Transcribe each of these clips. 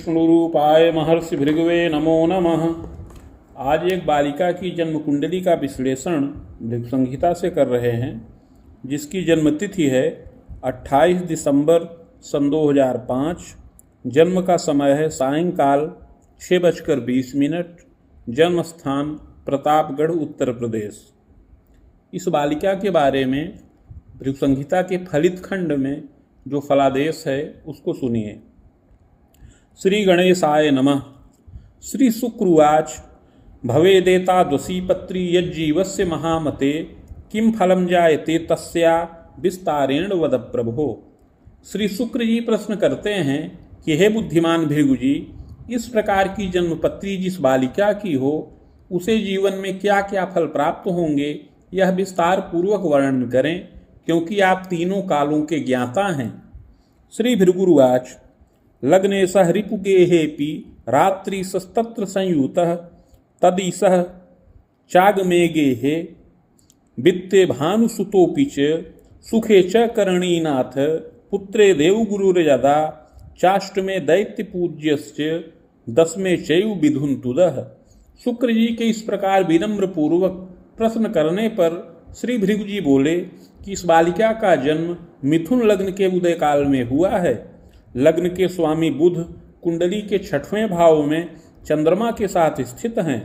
विष्णुरूपाय महर्षि भृगवे नमो नमः। आज एक बालिका की जन्म कुंडली का विश्लेषण भृगु संहिता से कर रहे हैं, जिसकी जन्म तिथि है 28 दिसंबर सन 2005। जन्म का समय है सायंकाल 6:20। जन्म स्थान प्रतापगढ़, उत्तर प्रदेश। इस बालिका के बारे में भृगु संहिता के फलित खंड में जो फलादेश है उसको सुनिए। श्री गणेशाय नमः। श्री शुक्रवाच भवेदेता द्वसीपत्री यज्जीवस्य महामते किम फलम जायते तस्या विस्तारेण वद प्रभो। श्री शुक्र जी प्रश्न करते हैं कि हे बुद्धिमान भृगु जी, इस प्रकार की जन्मपत्री जिस बालिका की हो उसे जीवन में क्या क्या फल प्राप्त होंगे, यह विस्तार पूर्वक वर्णन करें, क्योंकि आप तीनों कालों के ज्ञाता हैं। श्री भृगुरुवाच लग्नेशः रिपुगेहेऽपि रात्रिस्तत्र संयुतः तदिशः चागमेगेहे वित्ते भानुसुतोऽपि च सुखे च करणीनाथ पुत्रे देवगुरुर्यदा चाष्टमे दैत्यपूज्यश्च दशमे चैव विधुन्तुदः। शुक्र जी के इस प्रकार विनम्र पूर्वक प्रश्न करने पर श्री भृगु जी बोले कि इस बालिका का जन्म मिथुन लग्न के उदय काल में हुआ है। लग्न के स्वामी बुध कुंडली के 6वें भाव में चंद्रमा के साथ स्थित हैं।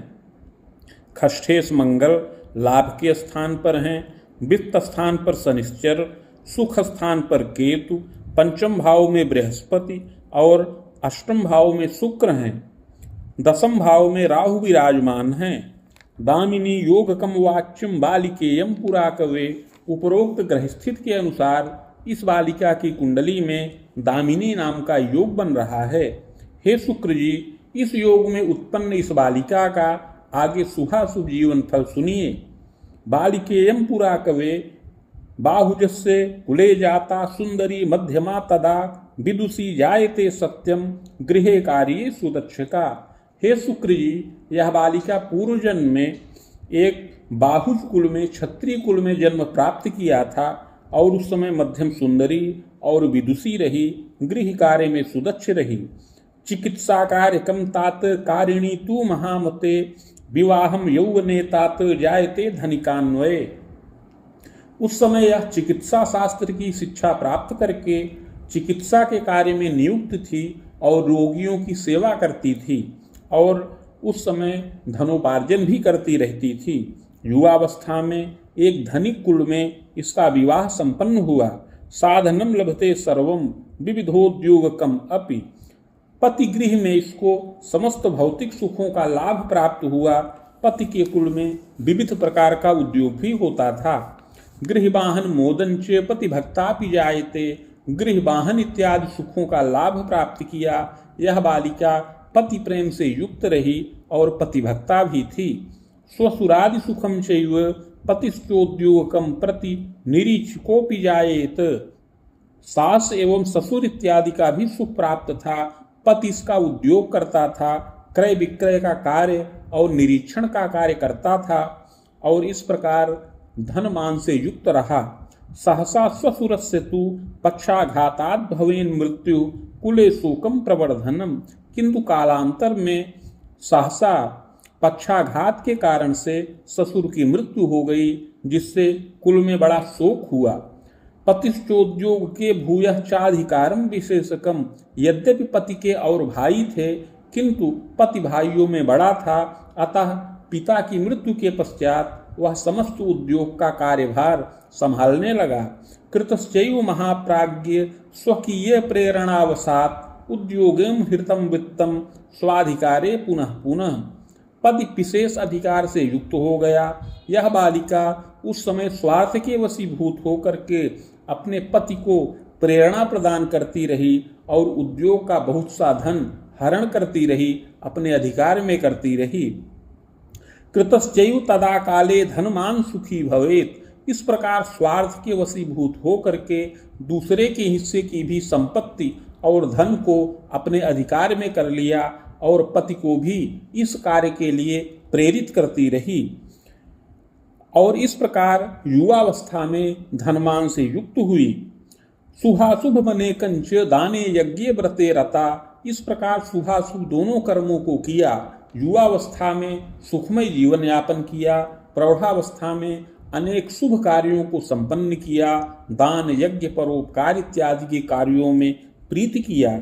खष्ठेश मंगल लाभ के स्थान पर हैं। वित्त स्थान पर शनिश्चर, सुख स्थान पर केतु, पंचम भाव में बृहस्पति और अष्टम भाव में शुक्र हैं। दसम भाव में राहु विराजमान हैं। दामिनी योगकम वाच्यम बालिकेयम पुराकवे। उपरोक्त ग्रह स्थित के अनुसार इस बालिका की कुंडली में दामिनी नाम का योग बन रहा है। हे शुक्र जी, इस योग में उत्पन्न इस बालिका का आगे शुभाशुभ जीवन फल सुनिए। बालिकेयम पुराकवे बाहुजस्य कुले जाता सुंदरी मध्यमा तदा विदुषी जायते सत्यम गृहे कार्ये सुदक्षका। हे शुक्र जी, यह बालिका पूर्व जन्म में एक बाहुज कुल में क्षत्रिय कुल में जन्म प्राप्त किया था और उस समय मध्यम सुंदरी और विदुषी रही, गृह कार्य में सुदक्ष रही। चिकित्सा कार्यकम तात कारिणी तू महामते विवाहम यौवने तात जायते धनिकान्वये। उस समय यह चिकित्सा शास्त्र की शिक्षा प्राप्त करके चिकित्सा के कार्य में नियुक्त थी और रोगियों की सेवा करती थी और उस समय धनोपार्जन भी करती रहती थी। युवावस्था में एक धनिक कुल में इसका विवाह संपन्न हुआ। साधनम लभते सर्वम विविधोद्योगकम अपि। पति गृह में इसको समस्त भौतिक सुखों का लाभ प्राप्त हुआ। पति के कुल में विविध प्रकार का उद्योग भी होता था। गृह वाहन मोदन च पति भक्तापि जायते। गृह वाहन इत्यादि सुखों का लाभ प्राप्त किया। यह बालिका पति प्रेम से युक्त रही और पतिभक्ता भी थी। स्वसुरादि सुखम चैव पतिश्चोद्योगकम प्रति निरीक्षकोपि जायेत। सास एवं ससुर इत्यादि का भी सुख प्राप्त था। पति इसका उद्योग करता था, क्रय विक्रय का कार्य और निरीक्षण का कार्य करता था और इस प्रकार धन मान से युक्त रहा। सहसा स्वसुरस्य तु पक्षाघातात् भवेन मृत्यु कुले शोकम प्रवर्धनम। किंतु कालांतर में सहसा पक्षाघात के कारण से ससुर की मृत्यु हो गई, जिससे कुल में बड़ा शोक हुआ। पतिश्चोद्योग के भूयः चाधिकारम विशेषकम। यद्यपि पति के और भाई थे, किंतु पति भाइयों में बड़ा था, अतः पिता की मृत्यु के पश्चात वह समस्त उद्योग का कार्यभार संभालने लगा। कृतश्चैव महाप्राज्ञ स्वकीय प्रेरणावसात् उद्योगम हृतम वित्तम स्वाधिकारे पुनः पुनः। पति विशेष अधिकार से युक्त हो गया। यह बालिका उस समय स्वार्थ के वशीभूत होकर के अपने पति को प्रेरणा प्रदान करती रही और उद्योग का बहुत सा धन हरण करती रही, अपने अधिकार में करती रही। कृतश्चैव तदा काले धनमान सुखी भवेत। इस प्रकार स्वार्थ के वशीभूत होकर के दूसरे के हिस्से की भी संपत्ति और धन को अपने अधिकार में कर लिया और पति को भी इस कार्य के लिए प्रेरित करती रही और इस प्रकार युवावस्था में धनमान से युक्त हुई। शुभाशुभ बने कंच दाने यज्ञ व्रते रता इस प्रकार शुभाशुभ दोनों कर्मों को किया। युवावस्था में सुखमय जीवन यापन किया, प्रौढ़ावस्था में अनेक शुभ कार्यों को संपन्न किया, दान यज्ञ परोपकार इत्यादि के कार्यों में प्रीति किया।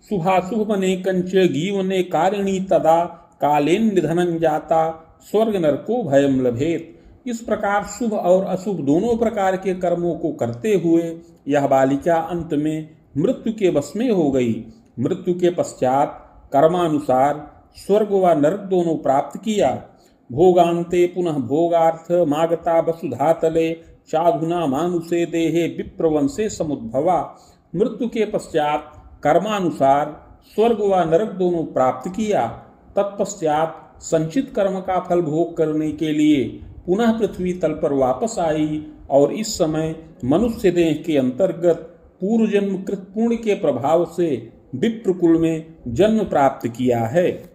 शुभाशुभ बने कंच गीवने कारिणी तदा कालेन निधनं जाता स्वर्ग नरको भयम लभेत। इस प्रकार शुभ और अशुभ दोनों प्रकार के कर्मों को करते हुए यह बालिका अंत में मृत्यु के वश में हो गई। मृत्यु के पश्चात कर्मानुसार स्वर्ग व नरक दोनों प्राप्त किया। भोगान्ते पुनः भोगार्थ मागता वसुधातले चाधुना मानुषे देहे विप्रवंशे समुद्भवा। मृत्यु के पश्चात कर्मानुसार स्वर्ग व नरक दोनों प्राप्त किया। तत्पश्चात संचित कर्म का फल भोग करने के लिए पुनः पृथ्वी तल पर वापस आई और इस समय मनुष्य देह के अंतर्गत पूर्व जन्म कृत पुण्य के प्रभाव से विप्रकुल में जन्म प्राप्त किया है।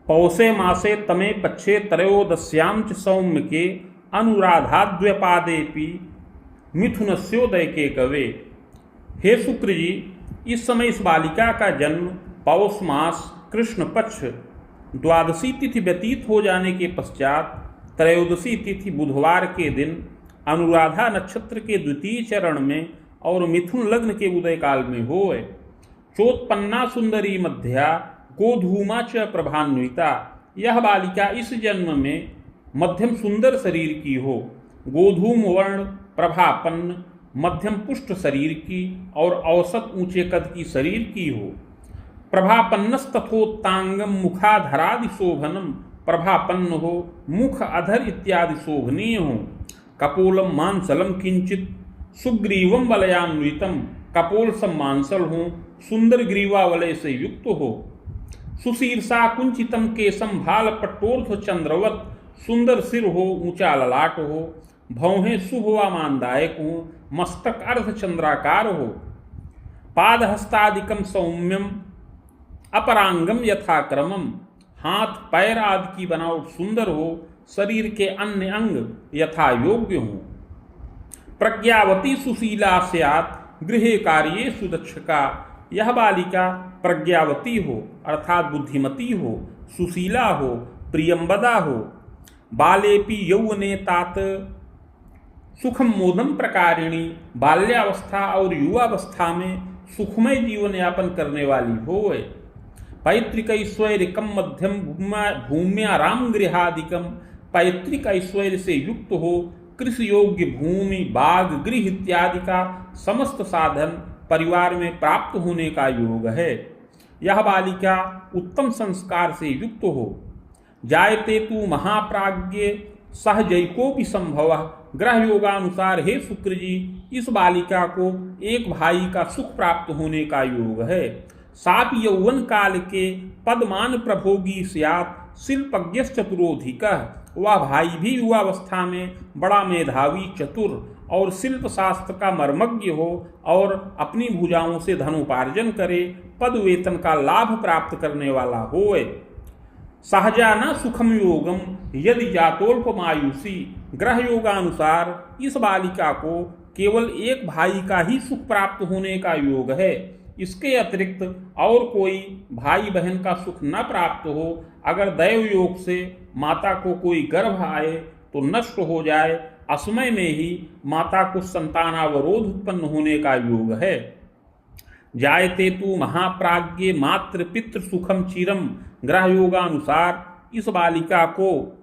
पौषे मासे तमे पक्षे त्रयोदश्याम च सौम्य के अनुराधाद्व्यपादेपि मिथुनस्योदय के कवे। हे शुक्र जी, इस समय इस बालिका का जन्म पौष मास कृष्ण पक्ष द्वादशी तिथि व्यतीत हो जाने के पश्चात त्रयोदशी तिथि बुधवार के दिन अनुराधा नक्षत्र के द्वितीय चरण में और मिथुन लग्न के उदय काल में होए। चोत्पन्ना सुंदरी मध्या गोधूमा च प्रभान्विता। यह बालिका इस जन्म में मध्यम सुंदर शरीर की हो, गोधूम वर्ण प्रभापन्न मध्यम पुष्ट शरीर की और औसत ऊंचे कद की शरीर की हो। प्रभापन्नस्तथोत्तांगम मुखाधरादि शोभनम, प्रभापन्न हो, मुख अधर इत्यादि शोभनीय हो। कपोलम मांसलम किंचित सुग्रीवम वलयान्वितम, कपोल सम्मांसल हो, सुंदर ग्रीवा वलय से युक्त हो। सुशीर्षा कुंचितम केशम भाल पट्टोर्थ चंद्रवत, सुंदर सिर हो, ऊंचा ललाट हो। भौहें शुभ व मानदायक हो, मस्तक अर्ध चंद्राकार हो। पादहस्तादिकम सौम्यम अपरांगम यथाक्रमम, हाथ पैर आदि की बनावट सुंदर हो, शरीर के अन्य अंग यथा योग्य हो। प्रज्ञावती सुशीला स्यात् गृहे कार्ये सुदक्षका। यह बालिका प्रज्ञावती हो अर्थात बुद्धिमती हो, सुशीला हो, प्रियंवदा हो। बालेपि यौवने तात सुखम मोदम प्रकारिणी, बाल्यावस्था और युवावस्था में सुखमय जीवन यापन करने वाली होए। पैतृक ऐश्वर्यकम मध्यम भूम्याराम गृहादिकम, पैतृक ऐश्वर्य से युक्त हो, कृषि योग्य भूमि बाग गृह इत्यादि का समस्त साधन परिवार में प्राप्त होने का योग है। यह बालिका उत्तम संस्कार से युक्त हो। जायते तू महाप्राज्ञ सहजैकोपि संभव। ग्रह योगानुसार हे शुक्र जी, इस बालिका को एक भाई का सुख प्राप्त होने का योग है। साप यौवन काल के पदमान प्रभोगी स्यात् शिल्पज्ञ चतुरोधिकः। वह भाई भी युवावस्था में बड़ा मेधावी चतुर और शिल्प शास्त्र का मर्मज्ञ हो और अपनी भुजाओं से धनोपार्जन करे, पद वेतन का लाभ प्राप्त करने वाला होए। सहजाना सुखम योगम यदि जातोल्पमायुषी। ग्रह योगानुसार इस बालिका को केवल एक भाई का ही सुख प्राप्त होने का योग है। इसके अतिरिक्त और कोई भाई बहन का सुख न प्राप्त हो। अगर दैव योग से माता को कोई गर्भ आए तो नष्ट हो जाए, असमय में ही माता को संतानावरोध उत्पन्न होने का योग है। जायते तू महाप्राज्ञ मातृ पितृ सुखम चिरम। ग्रह योगानुसार इस बालिका को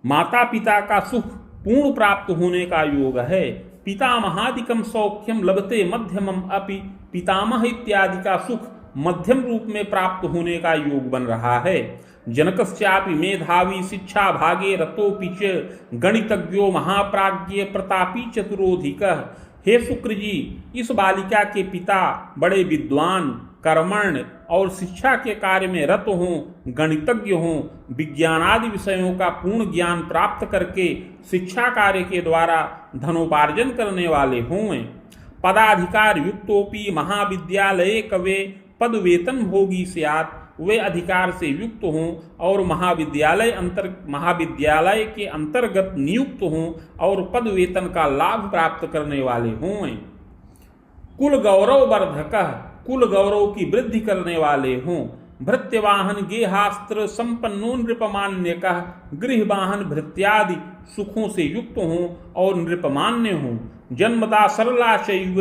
माता पिता का सुख पूर्ण प्राप्त होने का योग है। पितामहादिकम सौख्यम लभते मध्यमम अपि। पितामह इत्यादि का सुख मध्यम रूप में प्राप्त होने का योग बन रहा है। जनकश्चापि मेधावी शिक्षा भागे रतोपि च गणितज्ञो महाप्राज्ञ प्रतापी चतुरोधिकः। हे शुक्र जी, इस बालिका के पिता बड़े विद्वान कर्मण्य और शिक्षा के कार्य में रत हों, गणितज्ञ हों, विज्ञानादि विषयों का पूर्ण ज्ञान प्राप्त करके शिक्षा कार्य के द्वारा धनोपार्जन करने वाले हों। पदाधिकार युक्तोपि महाविद्यालये कवे पद वेतन भोगी स्यात्। वे अधिकार से युक्त हों और महाविद्यालय के अंतर्गत नियुक्त हों और पद वेतन का लाभ प्राप्त करने वाले हों। कुल गौरव वर्धक कुल गौरव की वृद्धि करने वाले हों। भृत्यवाहन गेहास्त्र संपन्नो नृपमान्य का, गृहवाहन भृत्यादि सुखों से युक्त हों और नृपमान्य हों। जन्मदा सरला शैव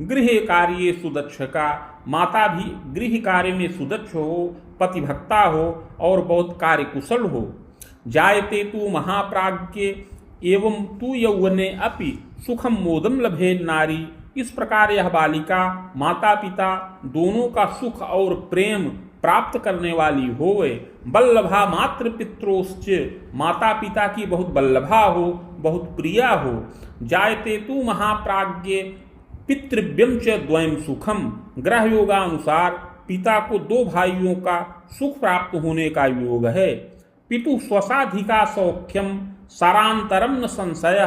गृह कार्य सुदक्ष का, माता भी गृह कार्य में सुदक्ष हो, पतिभक्ता हो और बहुत कार्य कुशल हो। जायते तू महाप्राज्ञ एवं तू यौवने अपि सुखम मोदम लभे नारी। इस प्रकार यह बालिका माता पिता दोनों का सुख और प्रेम प्राप्त करने वाली होवे। बल्लभा मातृ पित्रोश्च, माता पिता की बहुत बल्लभा हो, बहुत प्रिया हो। जायते तू महाप्राज्ञ पितृव्यम च द्वयम सुखम, ग्रह योगानुसार पिता को दो भाइयों का सुख प्राप्त होने का योग है। पितु स्वसाधिका सौख्यम सारांतरम न संशय,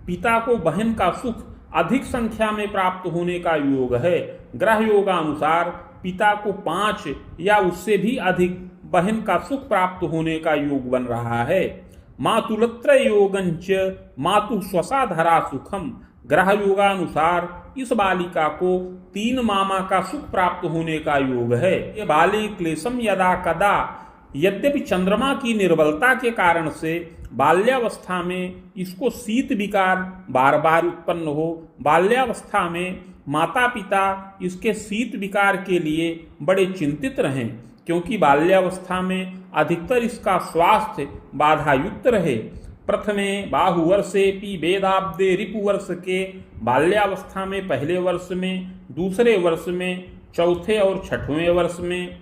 पिता को बहन का सुख अधिक संख्या में प्राप्त होने का योग है। ग्रह योगानुसार पिता को 5 या उससे भी अधिक बहन का सुख प्राप्त होने का योग बन रहा है। मातुलत्र योगंच मातु स्वसाधरा सुखम, ग्रह योगानुसार इस बालिका को 3 मामा का सुख प्राप्त होने का योग है। ये बाली क्लेशम यदा कदा, यद्यपि चंद्रमा की निर्बलता के कारण से बाल्यावस्था में इसको शीत विकार बार बार उत्पन्न हो, बाल्यावस्था में माता पिता इसके शीत विकार के लिए बड़े चिंतित रहें, क्योंकि बाल्यावस्था में अधिकतर इसका स्वास्थ्य बाधायुक्त रहे। प्रथमे बाहुवर्षे पी वेदाब्दे रिपुवर्ष के, बाल्यावस्था में पहले वर्ष में, दूसरे वर्ष में, चौथे और छठवें वर्ष में,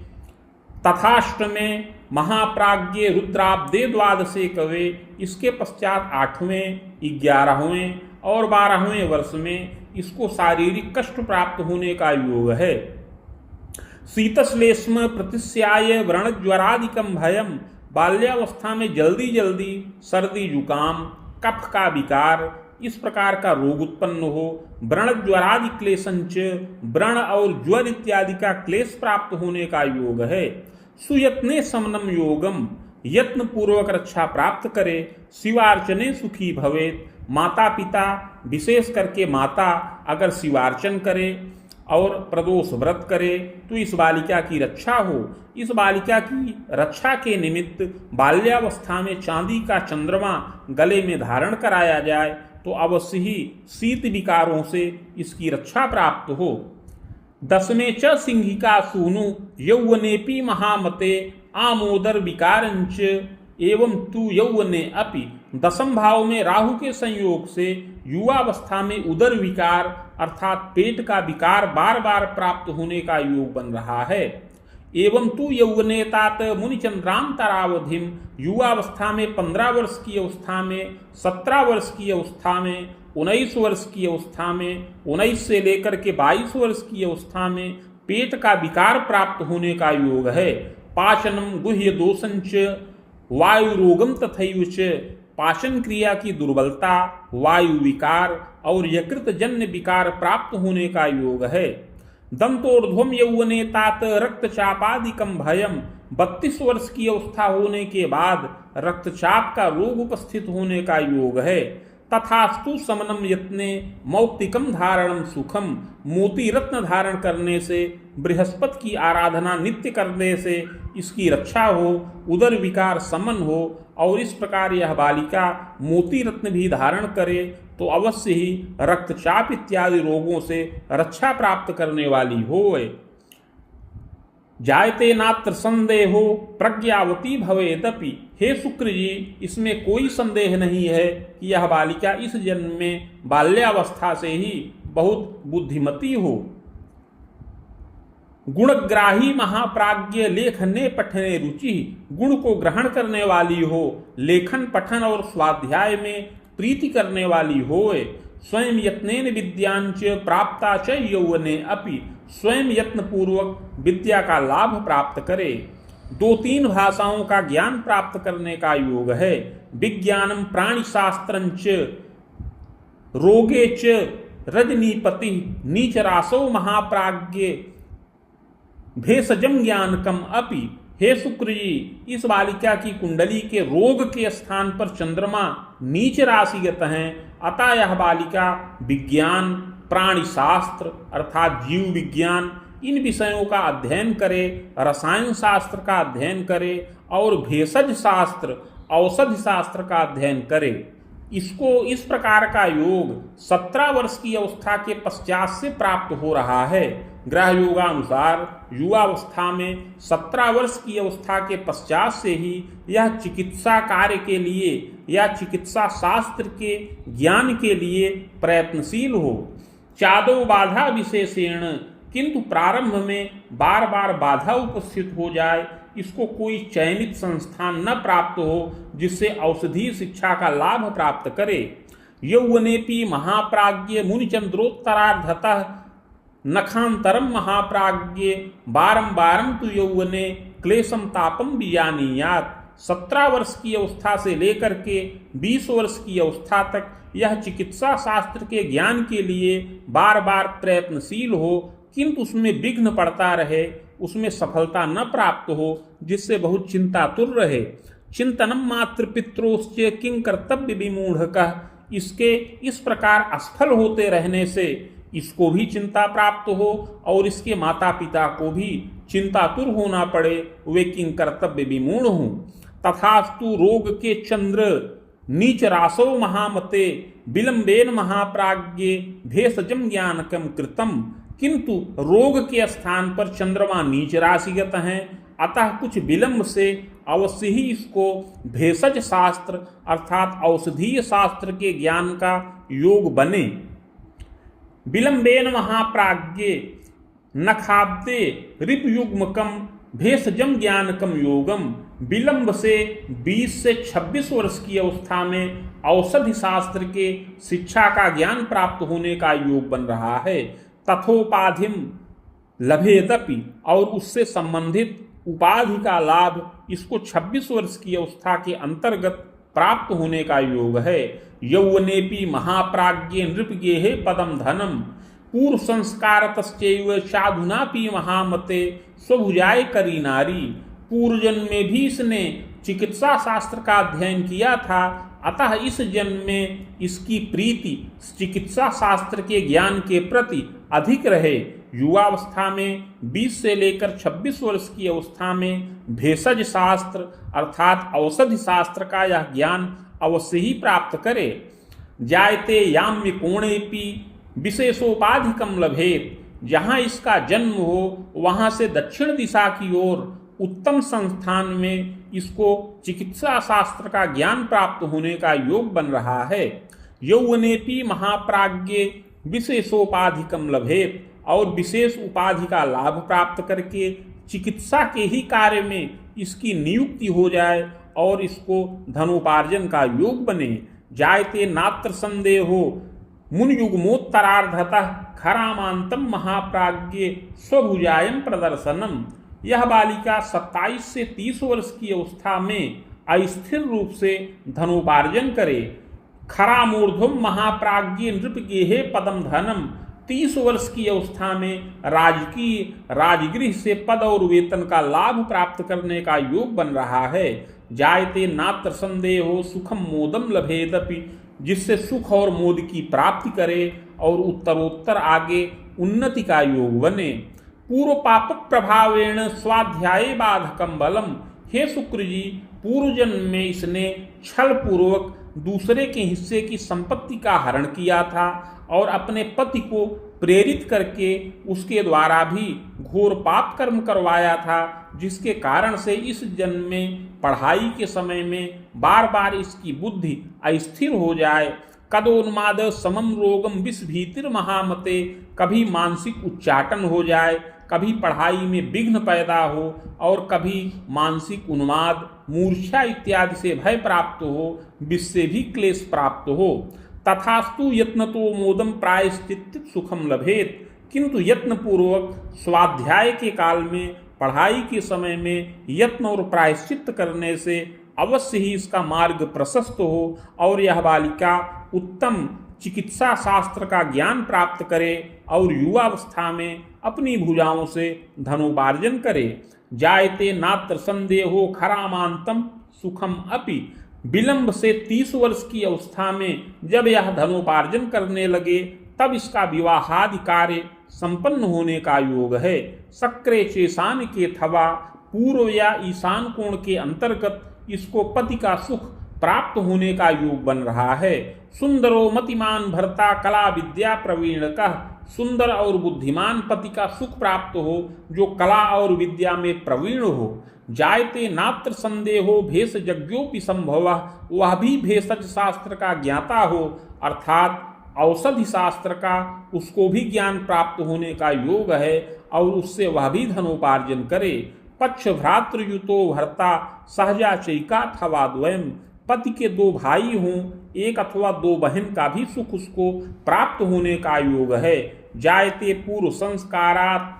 तथाष्टमे महाप्राज्ञ रुद्राब्दे द्वादशे कवे, इसके पश्चात 8वें, 11वें और 12वें वर्ष में इसको शारीरिक कष्ट प्राप्त होने का योग है। शीतश्लेष्म प्रतिस्याय व्रणज्वरादिकम भयम, बाल्यावस्था में जल्दी जल्दी सर्दी जुकाम कफ का विकार इस प्रकार का रोग उत्पन्न हो। व्रणज्वरादि क्लेशंच, व्रण और ज्वर इत्यादि का क्लेश प्राप्त होने का योग है। सुयत्ने समनम योगम, यत्न पूर्वक रक्षा प्राप्त करे। शिवार्चने सुखी भवेत, माता पिता विशेष करके माता अगर शिवार्चन करे और प्रदोष व्रत करे तो इस बालिका की रक्षा हो। इस बालिका की रक्षा के निमित्त बाल्यावस्था में चांदी का चंद्रमा गले में धारण कराया जाए तो अवश्य ही शीत विकारों से इसकी रक्षा प्राप्त हो। 10वें च सिंहिका सूनु यौवनेपि महामते आमोदर विकारंच एवं तू यौवने अपि, 10म भाव में राहु के संयोग से युवावस्था में उदर विकार अर्थात पेट का विकार बार बार प्राप्त होने का योग बन रहा है। एवं तू यौवने तात मुनिचंद्रांतरावधिम, युवावस्था में 15 वर्ष की अवस्था में, 17 वर्ष की अवस्था में, 19 वर्ष की अवस्था में, 19 से लेकर के 22 वर्ष की अवस्था में पेट का विकार प्राप्त होने का योग है। पाचनम गुह्य दोषंच वायु रोगम तथैवच, पाचन क्रिया की दुर्बलता, वायु विकार और यकृत जन्य विकार प्राप्त होने का योग है। दंतोर्ध्वम यौवने तात रक्तचापादिकम भयम, 32 वर्ष की अवस्था होने के बाद रक्तचाप का रोग उपस्थित होने का योग है। तथास्तु समनम यत्ने मौक्तिकम धारणम सुखम, मोती रत्न धारण करने से, बृहस्पति की आराधना नित्य करने से इसकी रक्षा हो, उदर विकार समन हो और इस प्रकार यह बालिका मोती रत्न भी धारण करे तो अवश्य ही रक्तचाप इत्यादि रोगों से रक्षा प्राप्त करने वाली होए। जायते नात्र संदेहो प्रज्ञावती भवेदपि, हे शुक्र जी इसमें कोई संदेह नहीं है कि यह बालिका इस जन्म में बाल्यावस्था से ही बहुत बुद्धिमती हो। गुणग्राही महाप्राज्ञ लेखने पठने रुचि, गुण को ग्रहण करने वाली हो, लेखन पठन और स्वाध्याय में प्रीति करने वाली होए। स्वयं यत्नेन विद्यांच प्राप्ता च यौवने अपि, स्वयं यत्न पूर्वक विद्या का लाभ प्राप्त करे। 2-3 भाषाओं का ज्ञान प्राप्त करने का योग है। विज्ञानम प्राणिशास्त्रंच रोगे च रजनीपति नीचरासो महाप्राज्ञ भेषजम ज्ञानकम अपि, हे शुक्र जी इस बालिका की कुंडली के रोग के स्थान पर चंद्रमा नीच राशिगत हैं, अतः यह बालिका विज्ञान, प्राणिशास्त्र अर्थात जीव विज्ञान इन विषयों का अध्ययन करे, रसायन शास्त्र का अध्ययन करे और भेषज शास्त्र, औषधि शास्त्र का अध्ययन करे। इसको इस प्रकार का योग 17 वर्ष की अवस्था के पश्चात से प्राप्त हो रहा है। ग्रह योगानुसार युवावस्था में 17 वर्ष की अवस्था के पश्चात से ही यह चिकित्सा कार्य के लिए या चिकित्सा शास्त्र के ज्ञान के लिए प्रयत्नशील हो। चादो बाधा विशेषेण, किंतु प्रारंभ में बार बार बाधा उपस्थित हो जाए, इसको कोई चयनित संस्थान न प्राप्त हो जिससे औषधीय शिक्षा का लाभ प्राप्त करे। यौवनेपि महाप्राज्ञ मुनिचंद्रोत्तरार्धतः नखांतरम महाप्राज्ञ बारंबारम तु यौवने क्लेशम तापम विजानीयात्। 17 वर्ष की अवस्था से लेकर के 20 वर्ष की अवस्था तक यह चिकित्सा शास्त्र के ज्ञान के लिए बार बार प्रयत्नशील हो, किंतु उसमें विघ्न पड़ता रहे, उसमें सफलता न प्राप्त हो, जिससे बहुत चिंतातुर रहे। चिंतनम मात्र पित्रोश्च किं कर्तव्य विमूढ़कः, इसके इस प्रकार असफल होते रहने से इसको भी चिंता प्राप्त हो और इसके माता पिता को भी चिंतातुर होना पड़े, वे किं कर्तव्य विमूढ़ हों। तथास्तु रोग के चंद्र नीच रासो महामते विलंबेन महाप्राज्ञे भेषजम ज्ञानकम कृतम, किंतु रोग के स्थान पर चंद्रमा नीच राशिगत हैं, अतः कुछ विलंब से अवश्य ही इसको भेषज शास्त्र अर्थात औषधीय शास्त्र के ज्ञान का योग बने। विलंबेन महाप्राज्ञे नखाब्दे रिपयुग्मकम भेषजम ज्ञानकम योगम, विलंब से 20 से 26 वर्ष की अवस्था में औषधि शास्त्र के शिक्षा का ज्ञान प्राप्त होने का योग बन रहा है। तथोपाधिम लभेदपि, और उससे संबंधित उपाधि का लाभ इसको 26 वर्ष की अवस्था के अंतर्गत प्राप्त होने का योग है। यौवनेपि महाप्राज्ञे नृपगेहे पदम धनम पूर्व संस्कारतश्चैव साधुनापि महामते स्वभुजाय करी नारी। पूर्व जन्म में भी इसने चिकित्सा शास्त्र का अध्ययन किया था, अतः इस जन्म में इसकी प्रीति चिकित्सा शास्त्र के ज्ञान के प्रति अधिक रहे। युवावस्था में 20 से लेकर 26 वर्ष की अवस्था में भेषज शास्त्र अर्थात औषधि शास्त्र का यह ज्ञान अवश्य ही प्राप्त करे। जायते याम्य कोणेपि विशेषोपाधिकम लभेत, जहाँ इसका जन्म हो वहाँ से दक्षिण दिशा की ओर उत्तम संस्थान में इसको चिकित्सा शास्त्र का ज्ञान प्राप्त होने का योग बन रहा है। यौवनेपि महाप्राज्ञे विशेषोपाधिकम लभेत, और विशेष उपाधि का लाभ प्राप्त करके चिकित्सा के ही कार्य में इसकी नियुक्ति हो जाए और इसको धनोपार्जन का योग बने। जायते नात्र संदेहो मुनियुग्मोत्तरार्धतः खरामांतम महाप्राज्ञे स्वभुजायम प्रदर्शनम। यह बालिका 27 से 30 वर्ष की अवस्था में अस्थिर रूप से धनोपार्जन करे। खरामूर्ध्वम महाप्राज्ञे नृपगेहे पदम धनम, 30 वर्ष की अवस्था में राजकीय राजगृह से पद और वेतन का लाभ प्राप्त करने का योग बन रहा है। जायते नात्र संदेहो सुखम मोदम लभेदपि, जिससे सुख और मोद की प्राप्ति करे और उत्तरोत्तर आगे उन्नति का योग बने। पूर्व पाप प्रभावेण स्वाध्याय बाधकम बलम, हे शुक्र जी, पूर्व जन्म में इसने छल पूर्वक दूसरे के हिस्से की संपत्ति का हरण किया था और अपने पति को प्रेरित करके उसके द्वारा भी घोर पाप कर्म करवाया था, जिसके कारण से इस जन्म में पढ़ाई के समय में बार बार इसकी बुद्धि अस्थिर हो जाए। कदोन्माद समम रोगम विस्भीतिर महामते, कभी मानसिक उच्चाटन हो जाए, कभी पढ़ाई में विघ्न पैदा हो और कभी मानसिक उन्माद मूर्छा इत्यादि से भय प्राप्त हो, जिससे भी क्लेश प्राप्त हो। तथास्तु यत्नतो मोदम प्रायश्चित सुखम लभेत, किंतु यत्न पूर्वक स्वाध्याय के काल में पढ़ाई के समय में यत्न और प्रायश्चित करने से अवश्य ही इसका मार्ग प्रशस्त हो और यह बालिका उत्तम चिकित्सा शास्त्र का ज्ञान प्राप्त करे और युवावस्था में अपनी भुजाओं से धनोपार्जन करे। जायते नात्र संदेहो खरामांतम सुखम अपि, विलंब से 30 वर्ष की अवस्था में जब यह धनोपार्जन करने लगे तब इसका विवाहादि कार्य संपन्न होने का योग है। सक्रे चेसान के थवा पूर्व या ईशान कोण के अंतर्गत इसको पति का सुख प्राप्त होने का योग बन रहा है। सुंदरो मतिमान भरता कला विद्या प्रवीण का, सुंदर और बुद्धिमान पति का सुख प्राप्त हो जो कला और विद्या में प्रवीण हो। जायते नात्र संदेहो भेष यज्ञोपि संभव, वह भी भेषज शास्त्र का ज्ञाता हो अर्थात औषधि शास्त्र का उसको भी ज्ञान प्राप्त होने का योग है और उससे वह भी धनोपार्जन करे। पक्ष भ्रातृयुतो भर्ता सहजा चैका अथवा द्वयम, पति के दो भाई हों एक अथवा दो बहन का भी सुख उसको प्राप्त होने का योग है। जायते पूर्व संस्कारात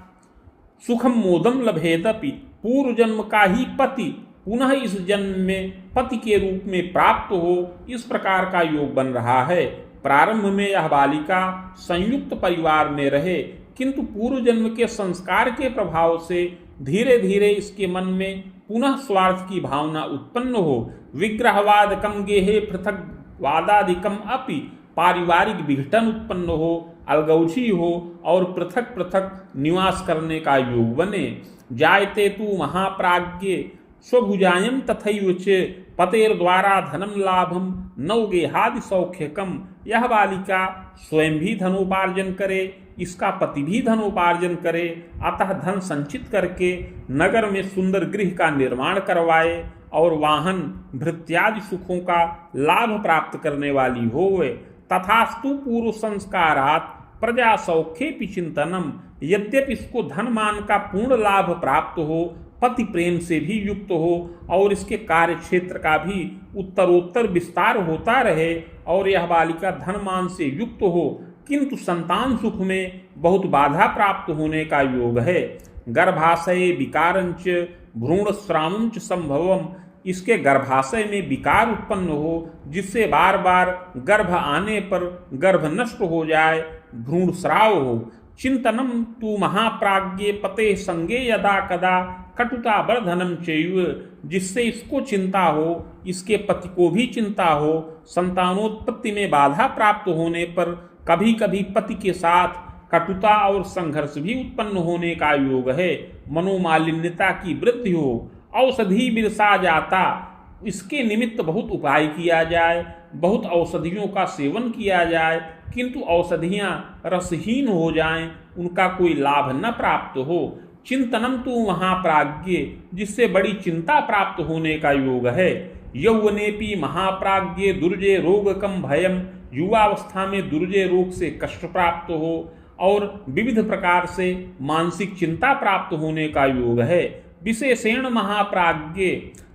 सुखम मोदम लभेदपि, पूर्व जन्म का ही पति पुनः इस जन्म में पति के रूप में प्राप्त हो, इस प्रकार का योग बन रहा है। प्रारंभ में यह बालिका संयुक्त परिवार में रहे, किंतु पूर्व जन्म के संस्कार के प्रभाव से धीरे धीरे इसके मन में पुनः स्वार्थ की भावना उत्पन्न हो। विग्रहवादकम गेहे पृथक वादादिकम अपि, पारिवारिक विघटन उत्पन्न हो, अलगौजी हो और पृथक पृथक निवास करने का योग बने। जायते तु महाप्राज्ञे स्वभुजायम तथैव च, पतेर द्वारा धनम लाभम नवगेहादि सौख्यकम, यह बालिका स्वयं भी धनोपार्जन करे, इसका पति भी धनोपार्जन करे, अतः धन संचित करके नगर में सुंदर गृह का निर्माण करवाए और वाहन भृत्यादि सुखों का लाभ प्राप्त करने वाली होवे। तथास्तु पूर्व संस्कारात प्रजा सौख्ये चिंतनम, यद्यपि इसको धन मान का पूर्ण लाभ प्राप्त हो, पति प्रेम से भी युक्त हो और इसके कार्य क्षेत्र का भी उत्तरोत्तर विस्तार होता रहे और यह बालिका धनमान से युक्त हो, किंतु संतान सुख में बहुत बाधा प्राप्त होने का योग है। गर्भाशय विकारंच भ्रूणस्रावंच संभवम, इसके गर्भाशय में विकार उत्पन्न हो जिससे बार बार गर्भ आने पर गर्भ नष्ट हो जाए, भ्रूण स्राव हो। चिंतनम तु महाप्राज्ञे पते संगे यदा कदा कटुता वर्धनम चैव, जिससे इसको चिंता हो, इसके पति को भी चिंता हो, संतानोत्पत्ति में बाधा प्राप्त होने पर कभी कभी पति के साथ कटुता और संघर्ष भी उत्पन्न होने का योग है। मनोमालिन्यता की वृद्धि हो, औषधि बिरसा जाता, इसके निमित्त बहुत उपाय किया जाए, बहुत औषधियों का सेवन किया जाए, किंतु औषधियाँ रसहीन हो जाएं, उनका कोई लाभ न प्राप्त हो। चिंतनम तु महाप्राज्ञे, जिससे बड़ी चिंता प्राप्त होने का योग है। यौवनेपि महाप्राज्ञे दुर्जय रोगकम भयम, युवावस्था में दुर्जय रोग से कष्ट प्राप्त हो और विविध प्रकार से मानसिक चिंता प्राप्त होने का योग है। विशेषेण महाप्राज्ञे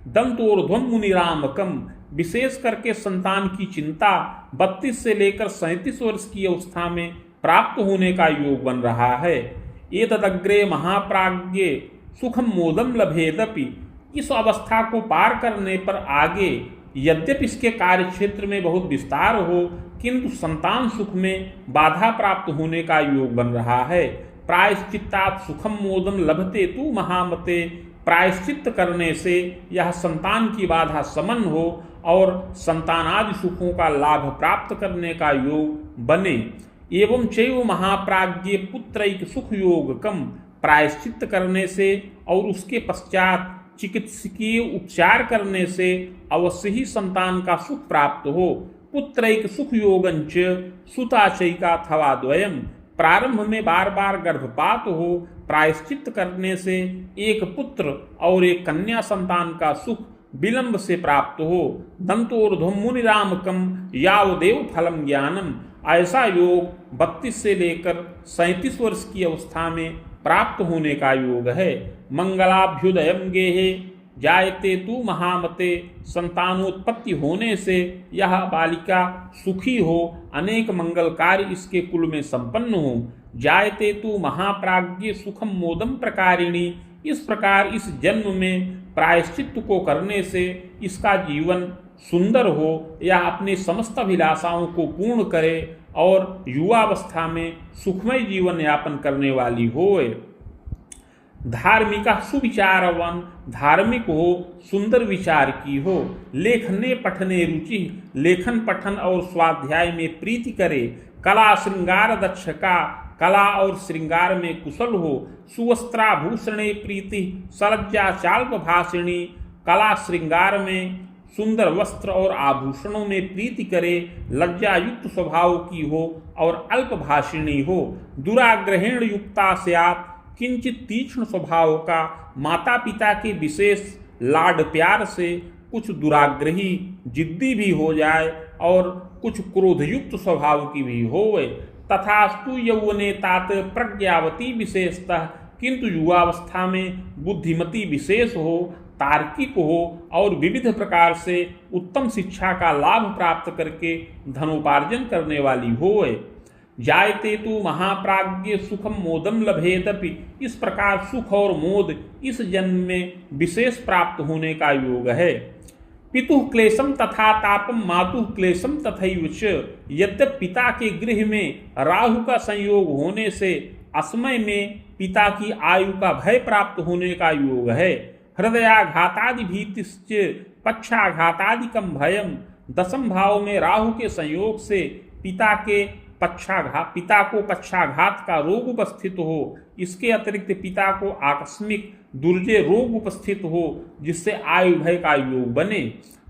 दंतोर्ध्वम मुनिरामकम, विशेष करके संतान की चिंता 32 से लेकर 37 वर्ष की अवस्था में प्राप्त होने का योग बन रहा है। एतदग्रे महाप्राज्ञे सुखम मोदम लभेदपि, इस अवस्था को पार करने पर आगे यद्यपि इसके कार्य क्षेत्र में बहुत विस्तार हो, किंतु संतान सुख में बाधा प्राप्त होने का योग बन रहा है। प्रायश्चित्तात् सुखम मोदम लभते तु महामते, प्रायश्चित्त करने से यह संतान की बाधा समन हो और संतानादि सुखों का लाभ प्राप्त करने का योग बने। एवं चैव महाप्राज्ञे पुत्रैक सुख योगकम, प्रायश्चित्त करने से और उसके पश्चात चिकित्सकीय उपचार करने से अवश्य ही संतान का सुख प्राप्त हो। पुत्रैक सुख योगंच सुताचैका थवा द्वयम, प्रारंभ में बार बार गर्भपात हो, प्रायश्चित्त करने से एक पुत्र और एक कन्या संतान का सुख विलंब से प्राप्त हो। दंतोर्ध्वम मुनिरामकम यावदेव फलम ज्ञानम, ऐसा योग 32 से लेकर 37 वर्ष की अवस्था में प्राप्त होने का योग है। मंगलाभ्युदयम गेहे जायते तु महामते, संतानोत्पत्ति होने से यह बालिका सुखी हो, अनेक मंगल कार्य इसके कुल में संपन्न हो। जायते तु महाप्राज्ञे सुखम मोदम प्रकारिणी, इस प्रकार इस जन्म में प्रायश्चित्त को करने से इसका जीवन सुंदर हो, यह अपने समस्त अभिलाषाओं को पूर्ण करे और युवावस्था में सुखमय जीवन यापन करने वाली होए। धार्मिका सुविचारवन, धार्मिक हो, सुंदर विचार की हो। लेखने पठने रुचि, लेखन पठन और स्वाध्याय में प्रीति करे। कला श्रृंगार दक्ष का, कला और श्रृंगार में कुशल हो, सुवस्त्राभूषणे प्रीति सलज्जा चाल्प भाषिणी, कला श्रृंगार में सुंदर वस्त्र और आभूषणों में प्रीति करे, लज्जा युक्त स्वभाव की हो और अल्प भाषिणी हो, दुराग्रहेण युक्ता स्यात्, किंचित तीक्ष्ण स्वभाव का, माता पिता के विशेष लाड प्यार से कुछ दुराग्रही जिद्दी भी हो जाए और कुछ क्रोधयुक्त स्वभाव की भी होवे, तथास्तु यौवने तात प्रज्ञावती विशेषतः, किंतु युवावस्था में बुद्धिमती विशेष हो, तार्किक हो और विविध प्रकार से उत्तम शिक्षा का लाभ प्राप्त करके धनोपार्जन करने वाली होवे। जायते तु महाप्राज्ञ सुखम मोदम लभेदपि, इस प्रकार सुख और मोद इस जन्म में विशेष प्राप्त होने का योग है। पितुः क्लेशम तथा तापम मातुः क्लेशम तथैव च, यद्यप पिता के गृह में राहु का संयोग होने से असमय में पिता की आयु का भय प्राप्त होने का योग है। हृदयाघातादि भीतिश्च पक्षाघातादिकम भयम, दशम भाव में राहु के संयोग से पिता को पक्षाघात का रोग उपस्थित हो, इसके अतिरिक्त पिता को आकस्मिक दुर्जय रोग उपस्थित हो जिससे आयु भय का योग बने।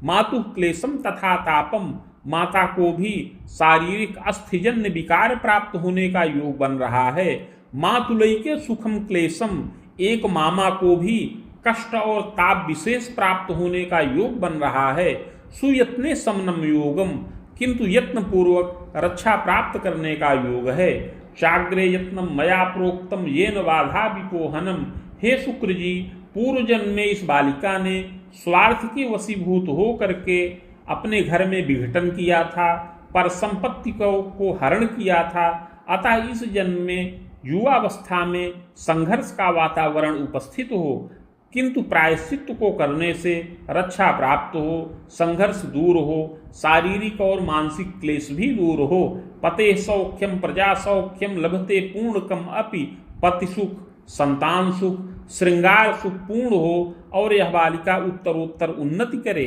मातु क्लेशम तथा तापम, माता को भी शारीरिक अस्थिजन्य विकार प्राप्त होने का योग बन रहा है। मातुलैके सुखम क्लेशम, एक मामा को भी कष्ट और ताप विशेष प्राप्त होने का योग बन रहा है। सुयत्ने समनम योगम, किंतु यत्न पूर्वक रक्षा प्राप्त करने का योग है। चाग्रे यत्नम मया प्रोक्तम येन बाधा विपोहनम, हे शुक्र जी, पूर्व जन्म में इस बालिका ने स्वार्थ के वशीभूत हो करके अपने घर में विघटन किया था, पर संपत्ति को हरण किया था, अतः इस जन्म में युवावस्था में संघर्ष का वातावरण उपस्थित हो, किंतु प्रायश्चित्त को करने से रक्षा प्राप्त हो, संघर्ष दूर हो, शारीरिक और मानसिक क्लेश भी दूर हो। पते सौख्यम प्रजा सौख्यम लभते पूर्णकम अपि, पति सुख, संतान सुख, श्रृंगार सुख पूर्ण हो और यह बालिका उत्तरोत्तर उन्नति करे।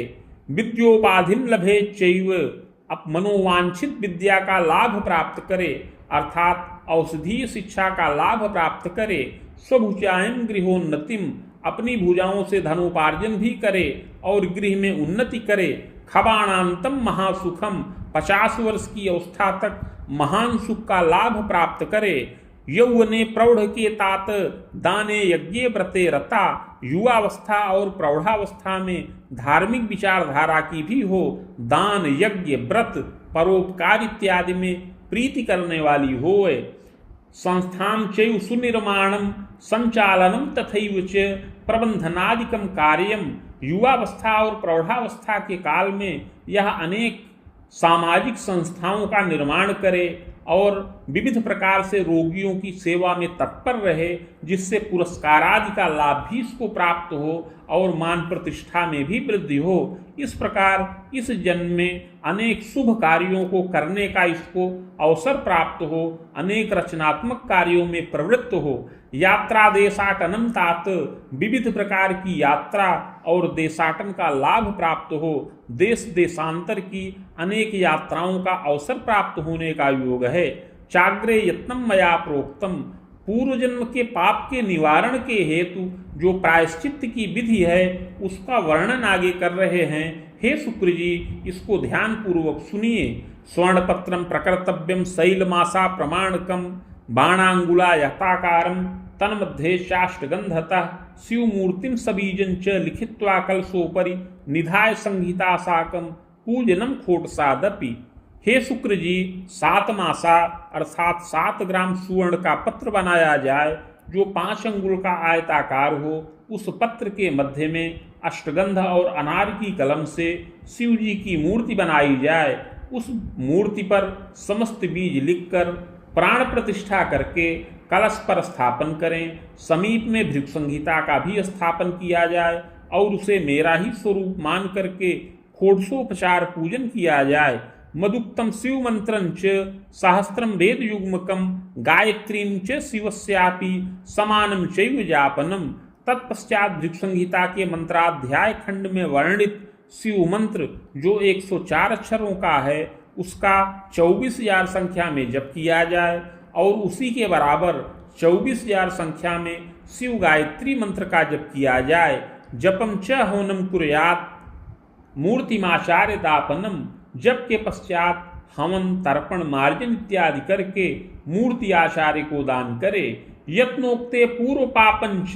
विद्योपाधिम लभे चैव, अब मनोवांछित विद्या का लाभ प्राप्त करे, अर्थात औषधीय शिक्षा का लाभ प्राप्त करे। स्वभुजायम गृहोन्नतिम, अपनी भुजाओं से धनोपार्जन भी करे और गृह में उन्नति करे। खबाणांतम महासुखम, 50 वर्ष की अवस्था तक महान सुख का लाभ प्राप्त करे। यौवने प्रौढ़ के तात दाने यज्ञे व्रते रता, युवावस्था और प्रौढ़ावस्था में धार्मिक विचारधारा की भी हो, दान यज्ञ व्रत परोपकार इत्यादि में प्रीति करने वाली होए। संस्थान चैव सुनिर्माणम संचालनम तथैव च प्रबंधनादिकम कार्यम, युवावस्था और प्रौढ़ावस्था के काल में यह अनेक सामाजिक संस्थाओं का निर्माण करे और विविध प्रकार से रोगियों की सेवा में तत्पर रहे, जिससे पुरस्कारादि का लाभ भी इसको प्राप्त हो और मान प्रतिष्ठा में भी वृद्धि हो। इस प्रकार इस जन्म में अनेक शुभ कार्यों को करने का इसको अवसर प्राप्त हो, अनेक रचनात्मक कार्यों में प्रवृत्त हो। यात्रा देशाटनम तात, विविध प्रकार की यात्रा और देशाटन का लाभ प्राप्त हो, देश देशांतर की अनेक यात्राओं का अवसर प्राप्त होने का योग है। चाग्रे यत्नम मया प्रोक्तम, पूर्व जन्म के पाप के निवारण के हेतु जो प्रायश्चित्त की विधि है उसका वर्णन आगे कर रहे हैं। हे शुक्र जी, इसको ध्यान पूर्वक सुनिए। स्वर्णपत्रम प्रकर्तव्यम शैलमासा प्रमाणकम, बाणांगुला यथाकारम तन्मध्ये चाष्टगंधतः, शिवमूर्तिम सबीजं च लिखित्वा कलशोपरि निधाय संहिता साकम पूजनम खोटसादपि। हे शुक्र जी, 7 मासा अर्थात 7 ग्राम सुवर्ण का पत्र बनाया जाए जो 5 अंगुल का आयताकार हो। उस पत्र के मध्य में अष्टगंध और अनार की कलम से शिव जी की मूर्ति बनाई जाए। उस मूर्ति पर समस्त बीज लिखकर प्राण प्रतिष्ठा करके कलश पर स्थापन करें। समीप में भृगु संहिता का भी स्थापन किया जाए और उसे मेरा ही स्वरूप मान करके षोडशोपचार पूजन किया जाए। मदुक्तम शिव मंत्रं च सहस्त्रम वेद युग्मकम, गायत्रीं च शिवस्यापि समानम चैव जापनम। तत्पश्चात भृगु संहिता के मंत्राध्याय खंड में वर्णित शिव मंत्र जो 104 अक्षरों का है उसका 24,000 संख्या में जप किया जाए और उसी के बराबर 24,000 संख्या में शिव गायत्री मंत्र का जप किया जाए। जपम च होनम कुर्यात मूर्तिमाचार्य दापनम, जप के पश्चात हवन तर्पण मार्जन इत्यादि करके मूर्ति आचार्य को दान करे। यत्नोक्ते पूर्व पापंच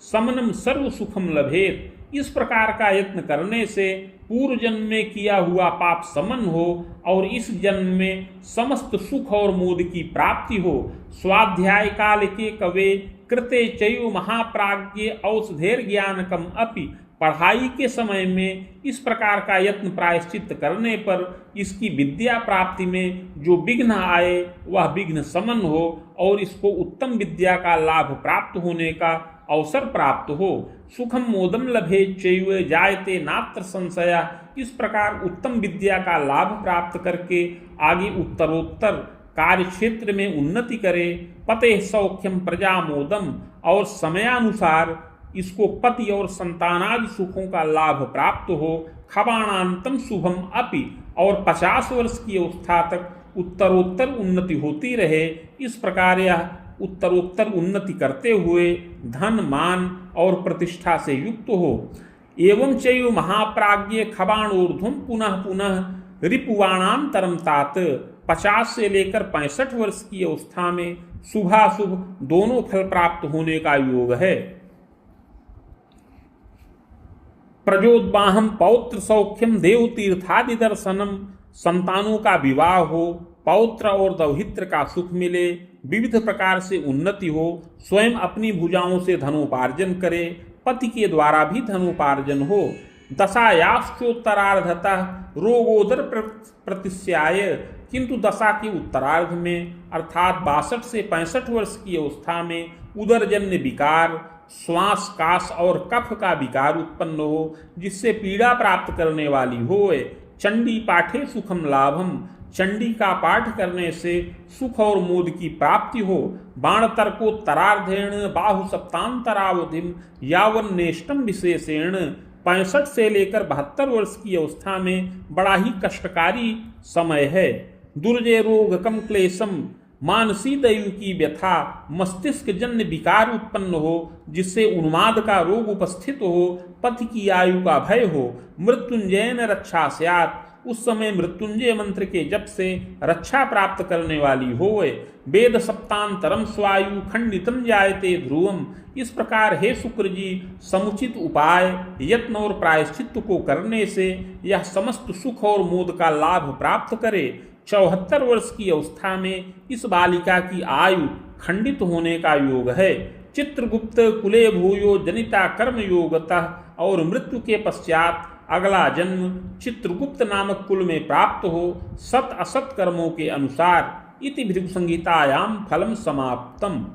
समनम सर्व सुखम लभेत, इस प्रकार का यत्न करने से पूर्व जन्म में किया हुआ पाप समन हो और इस जन्म में समस्त सुख और मोद की प्राप्ति हो। स्वाध्याय काल के कवे कृते चैव महाप्राज्ञे औषधेर ज्ञानकम अपि, पढ़ाई के समय में इस प्रकार का यत्न प्रायश्चित करने पर इसकी विद्या प्राप्ति में जो विघ्न आए वह विघ्न समन हो और इसको उत्तम विद्या का लाभ प्राप्त होने का अवसर प्राप्त हो। सुखम मोदम लभे चैव जायते नात्र संशया, इस प्रकार उत्तम विद्या का लाभ प्राप्त करके आगे उत्तरोत्तर कार्य क्षेत्र में उन्नति करे। पते सौख्यम प्रजामोदम, और समयानुसार इसको पति और संतानादि सुखों का लाभ प्राप्त हो। खबाणांतम शुभम अपि, और 50 वर्ष की अवस्था तक उत्तरोत्तर उन्नति होती रहे। इस प्रकार यह उत्तरोत्तर उन्नति करते हुए धन मान और प्रतिष्ठा से युक्त हो। एवं चैव महाप्राज्ञ खबाणोर्ध्वम पुनः पुनः रिपुवाणांतरम तात, 50 से लेकर 65 वर्ष की अवस्था में शुभाशुभ दोनों फल प्राप्त होने का योग है। प्रजोद्वाहम पौत्र सौख्यम देव तीर्थादि दर्शनम, संतानों का विवाह हो, पौत्र और दौहित्र का सुख मिले, विविध प्रकार से उन्नति हो, स्वयं अपनी भुजाओं से धनोपार्जन करे, पति के द्वारा भी धनोपार्जन हो। दशायाश्चोत्तरार्धतः रोगोदर प्रतिस्याय, किंतु दशा के उत्तरार्ध में अर्थात 62 से 65 वर्ष की अवस्था में उदरजन्य विकार, श्वास काश और कफ का विकार उत्पन्न हो, जिससे पीड़ा प्राप्त करने वाली होए। चंडी पाठे सुखम लाभम, चंडी का पाठ करने से सुख और मोद की प्राप्ति हो। बाणतर्कोत्तरार्धेण बाहु सप्तांतरावधिम यावन नेष्टम विशेषेण, 65 से लेकर 72 वर्ष की अवस्था में बड़ा ही कष्टकारी समय है। दुर्जय रोग कम क्लेशम, मानसी दैव की व्यथा, मस्तिष्क जन्य विकार उत्पन्न हो, जिससे उन्माद का रोग उपस्थित हो, पति की आयु का भय हो। मृत्युंजयन रक्षा स्यात्, उस समय मृत्युंजय मंत्र के जप से रक्षा प्राप्त करने वाली होए। वेद सप्तांतरम स्वायु खंडितम जायते ध्रुवम, इस प्रकार हे शुक्र जी समुचित उपाय यत्न और प्रायश्चित्त को करने से यह समस्त सुख और मोद का लाभ प्राप्त करे। 74 वर्ष की अवस्था में इस बालिका की आयु खंडित होने का योग है। चित्रगुप्त कुले भूयो जनिता कर्म योगतः, और मृत्यु के पश्चात अगला जन्म चित्रगुप्त नामक कुल में प्राप्त हो, सत असत कर्मों के अनुसार। इति भृगु संहितायाम फलम समाप्तम।